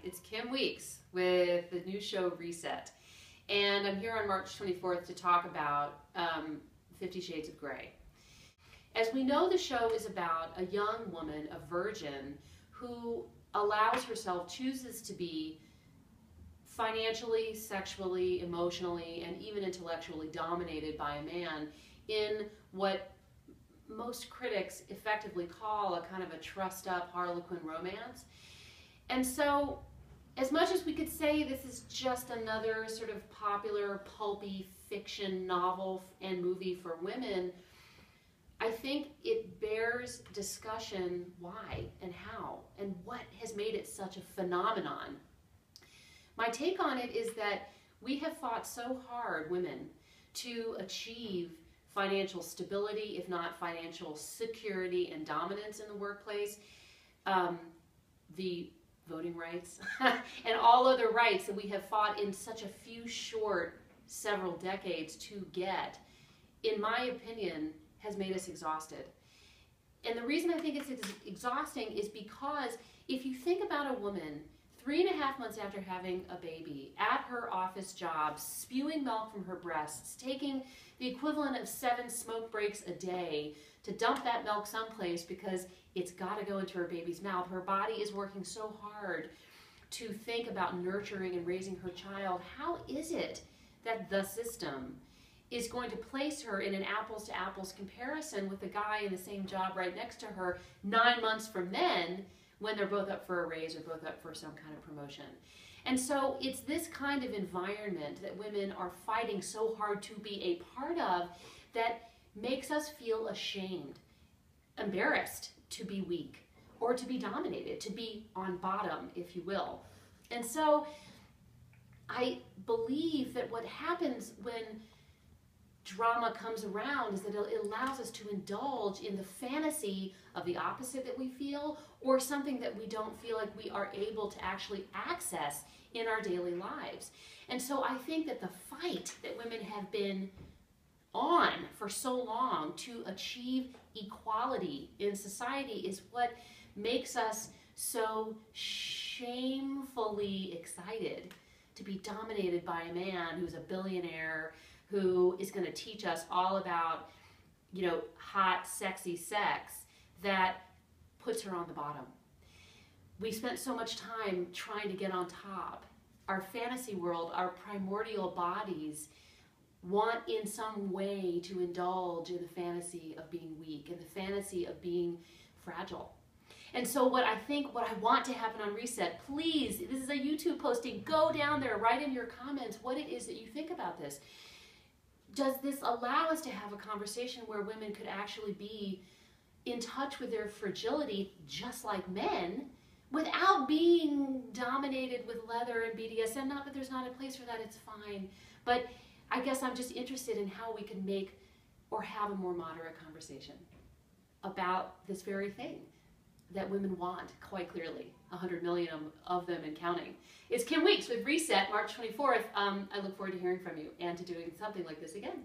It's Kim Weeks with the new show Reset. And I'm here on March 24th to talk about 50 Shades of Grey. As we know, the show is about a young woman, a virgin, who allows herself, chooses to be financially, sexually, emotionally, and even intellectually dominated by a man in what most critics effectively call a kind of a trussed-up Harlequin romance. And so, as much as we could say this is just another sort of popular, pulpy fiction novel and movie for women, I think it bears discussion why and how and what has made it such a phenomenon. My take on it is that we have fought so hard, women, to achieve financial stability, if not financial security and dominance in the workplace, the voting rights, and all other rights that we have fought in such a few short several decades to get, in my opinion, has made us exhausted. And the reason I think it's exhausting is because if you think about a woman 3.5 months after having a baby, at her office job, spewing milk from her breasts, taking the equivalent of 7 smoke breaks a day to dump that milk someplace because it's got to go into her baby's mouth. Her body is working so hard to think about nurturing and raising her child. How is it that the system is going to place her in an apples-to-apples comparison with the guy in the same job right next to her 9 months from then, when they're both up for a raise or both up for some kind of promotion? And so it's this kind of environment that women are fighting so hard to be a part of that makes us feel ashamed, embarrassed to be weak or to be dominated, to be on bottom, if you will. And so I believe that what happens when drama comes around is that it allows us to indulge in the fantasy of the opposite that we feel, or something that we don't feel like we are able to actually access in our daily lives. And so I think that the fight that women have been on for so long to achieve equality in society is what makes us so shamefully excited to be dominated by a man who's a billionaire, who is going to teach us all about, hot, sexy sex that puts her on the bottom. We spent so much time trying to get on top. Our fantasy world, our primordial bodies want in some way to indulge in the fantasy of being weak and the fantasy of being fragile. And so what I want to happen on Reset, please, this is a YouTube posting, go down there, write in your comments what it is that you think about this. Does this allow us to have a conversation where women could actually be in touch with their fragility just like men without being dominated with leather and BDSM? Not that there's not a place for that, it's fine. But I guess I'm just interested in how we can make or have a more moderate conversation about this very thing that women want, quite clearly, 100 million of them and counting. It's Kim Weeks with Reset, March 24th. I look forward to hearing from you and to doing something like this again.